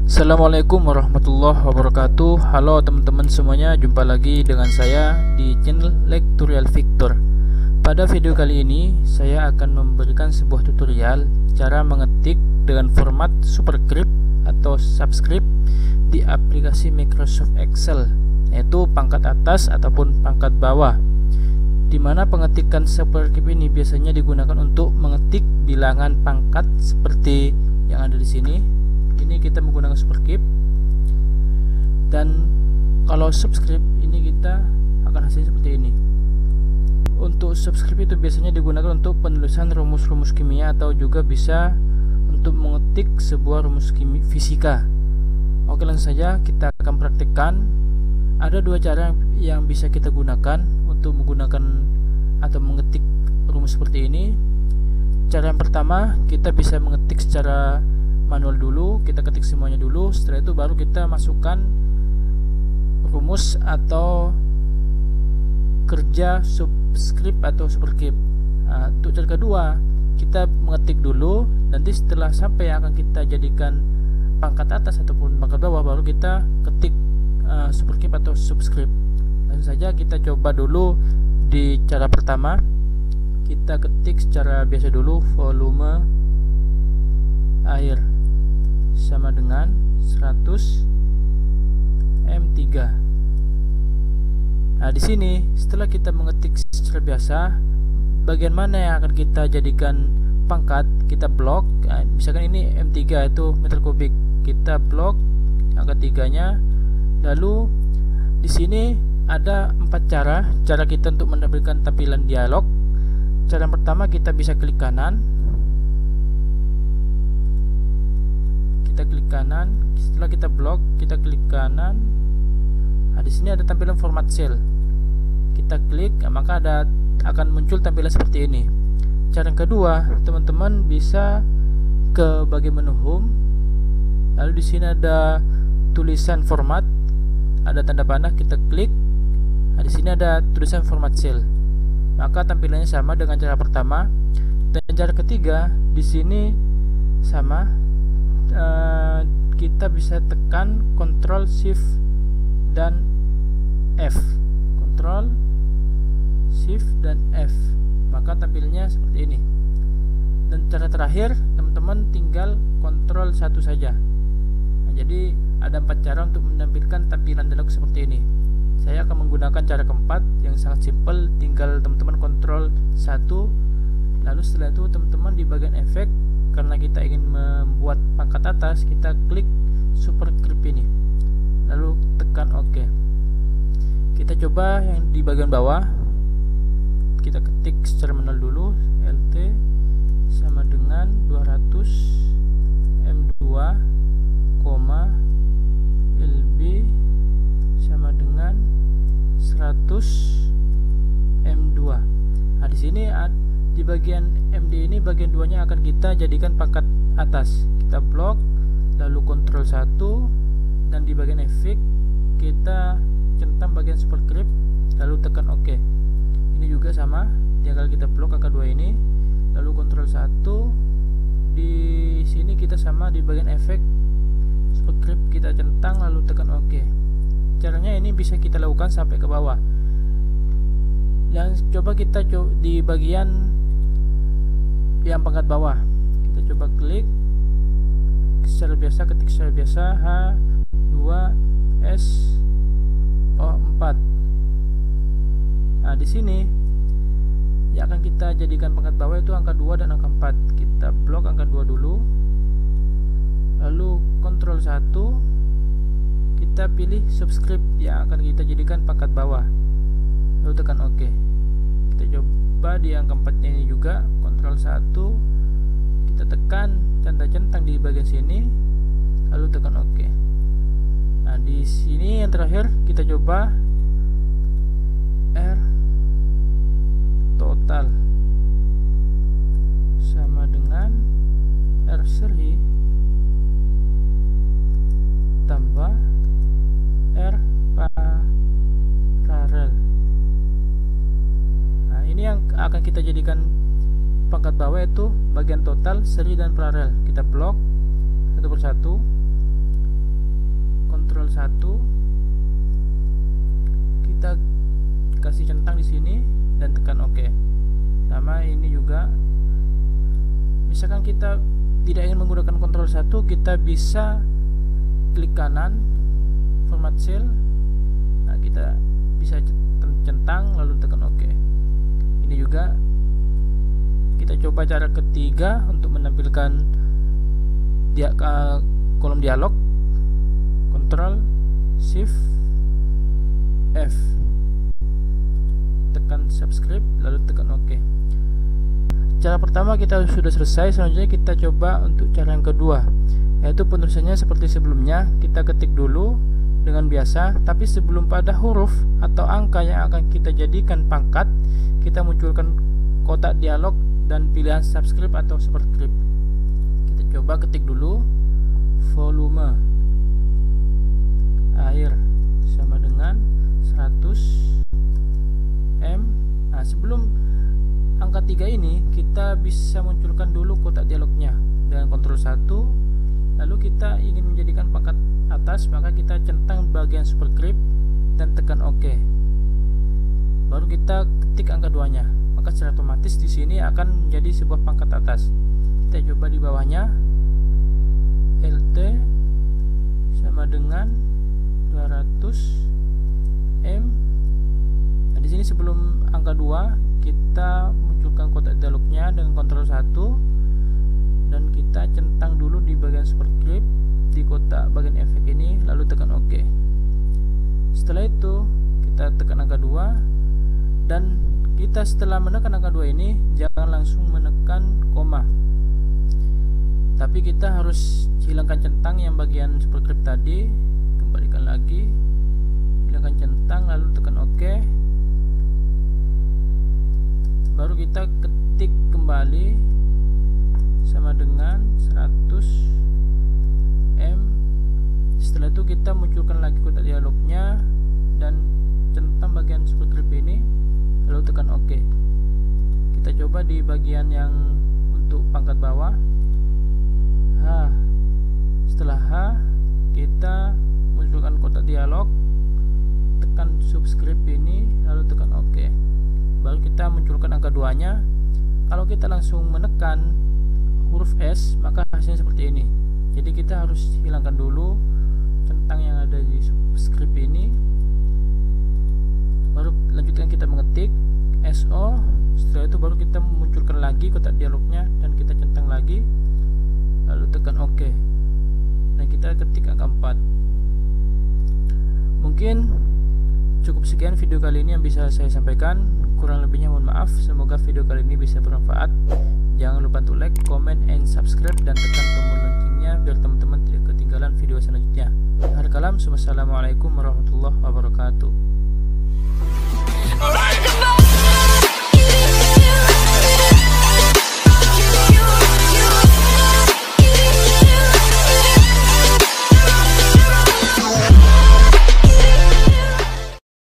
Assalamualaikum warahmatullahi wabarakatuh. Halo teman-teman semuanya, jumpa lagi dengan saya di channel Lektural Victor. Pada video kali ini saya akan memberikan sebuah tutorial cara mengetik dengan format superscript atau subscript di aplikasi Microsoft Excel, yaitu pangkat atas ataupun pangkat bawah, di mana pengetikan superscript ini biasanya digunakan untuk mengetik bilangan pangkat seperti yang ada di sini. Ini kita menggunakan superscript, dan kalau subscript ini kita akan hasilnya seperti ini. Untuk subscript itu biasanya digunakan untuk penulisan rumus-rumus kimia atau juga bisa untuk mengetik sebuah rumus fisika. Oke, langsung saja kita akan praktekkan. Ada dua cara yang bisa kita gunakan untuk menggunakan atau mengetik rumus seperti ini. Cara yang pertama, kita bisa mengetik secara manual dulu, kita ketik semuanya dulu, setelah itu baru kita masukkan rumus atau kerja subscript atau superscript. Untuk cara kedua, kita mengetik dulu, nanti setelah sampai yang akan kita jadikan pangkat atas ataupun pangkat bawah, baru kita ketik superscript atau subscript. Langsung saja kita coba dulu di cara pertama. Kita ketik secara biasa dulu, volume air sama dengan 100 M3. Nah, di sini setelah kita mengetik secara biasa, bagian mana yang akan kita jadikan pangkat, kita blok. Misalkan ini M3 itu meter kubik, kita blok angka 3-nya. Lalu di sini ada 4 cara kita untuk menampilkan tampilan dialog. Cara yang pertama, kita bisa klik kanan. Kita klik kanan, setelah kita blok, kita klik kanan. Nah, di sini ada tampilan format cell. Kita klik, maka akan muncul tampilan seperti ini. Cara yang kedua, teman-teman bisa ke bagian menu home. Lalu di sini ada tulisan format, ada tanda panah, kita klik. Nah, di sini ada tulisan format cell. Maka tampilannya sama dengan cara pertama. Dan cara ketiga, di sini sama. Kita bisa tekan Ctrl Shift dan F, Ctrl Shift dan F, maka tampilnya seperti ini. Dan cara terakhir, teman-teman tinggal Ctrl 1 saja. Nah, jadi ada 4 cara untuk menampilkan tampilan dialog seperti ini. Saya akan menggunakan cara keempat yang sangat simpel, tinggal teman-teman Ctrl 1. Lalu setelah itu teman-teman di bagian efek, karena kita ingin membuat pangkat atas, kita klik superscript ini, lalu tekan OK. Kita coba yang di bagian bawah, kita ketik secara manual dulu, LT sama dengan 200 M2, LB sama dengan 100 M2. Nah, di sini di bagian MD ini, bagian 2-nya akan kita jadikan pangkat atas. Kita blok, lalu Ctrl 1, dan di bagian efek kita centang bagian superscript, lalu tekan OK. Ini juga sama, tinggal kita blok angka 2 ini, lalu Ctrl 1. Di sini kita sama, di bagian efek superscript kita centang, lalu tekan OK. Caranya ini bisa kita lakukan sampai ke bawah. Dan coba kita di bagian yang pangkat bawah, kita coba klik secara biasa, ketik secara biasa H2SO4. Nah, di sini yang akan kita jadikan pangkat bawah itu angka 2 dan angka 4. Kita blok angka 2 dulu, lalu Ctrl 1, kita pilih subscript yang akan kita jadikan pangkat bawah, lalu tekan OK. Kita coba di angka 4-nya ini juga, Ctrl 1, kita tekan tanda centang di bagian sini, lalu tekan OK. Nah, di sini yang terakhir kita coba R total sama dengan R seri tambah R paralel. Nah, ini yang akan kita jadikan pangkat bawah, itu bagian total, seri, dan paralel. Kita blok satu persatu. Ctrl 1, kita kasih centang di sini dan tekan OK. Sama ini juga, misalkan kita tidak ingin menggunakan Ctrl 1, kita bisa klik kanan format cell. Nah, kita bisa centang lalu tekan OK. Ini juga kita coba cara ketiga untuk menampilkan kolom dialog. Ctrl Shift F, tekan subscribe lalu tekan OK. Cara pertama kita sudah selesai. Selanjutnya kita coba untuk cara yang kedua, yaitu penulisannya seperti sebelumnya. Kita ketik dulu dengan biasa, tapi sebelum pada huruf atau angka yang akan kita jadikan pangkat, kita munculkan kotak dialog dan pilihan subscribe atau superscript. Kita coba ketik dulu volume air sama dengan 100 M. Nah, sebelum angka 3 ini kita bisa munculkan dulu kotak dialognya dengan Ctrl 1. Lalu kita ingin menjadikan pangkat atas, maka kita centang bagian superscript dan tekan OK. Baru kita ketik angka 2-nya, maka secara otomatis di sini akan menjadi sebuah pangkat atas. Kita coba di bawahnya, LT sama dengan 200 M. Nah, di sini sebelum angka 2 kita munculkan kotak dialognya dengan Ctrl 1 dan kita centang dulu di bagian superscript di kotak bagian efek ini, lalu tekan OK. Setelah itu kita tekan angka 2, dan kita setelah menekan angka 2 ini jangan langsung menekan koma, tapi kita harus hilangkan centang yang bagian superscript tadi, kembalikan lagi, hilangkan centang lalu tekan OK. Baru kita ketik kembali sama dengan 100 M. Setelah itu kita munculkan lagi kotak dialognya dan centang bagian superscript ini, lalu tekan OK. Kita coba di bagian yang untuk pangkat bawah, H. Setelah H kita munculkan kotak dialog, tekan subscript ini lalu tekan OK. Baru kita munculkan angka 2-nya. Kalau kita langsung menekan huruf S, maka hasilnya seperti ini. Jadi kita harus hilangkan dulu centang yang ada di subscript ini. Baru lanjutkan kita mengetik SO. Setelah itu baru kita munculkan lagi kotak dialognya dan kita centang lagi, lalu tekan OK. Dan kita ketik angka 4. Mungkin cukup sekian video kali ini yang bisa saya sampaikan. Kurang lebihnya mohon maaf. Semoga video kali ini bisa bermanfaat. Jangan lupa untuk like, comment, and subscribe, dan tekan tombol loncengnya biar teman-teman tidak ketinggalan video selanjutnya. Akhir kalam, wassalamualaikum warahmatullahi wabarakatuh.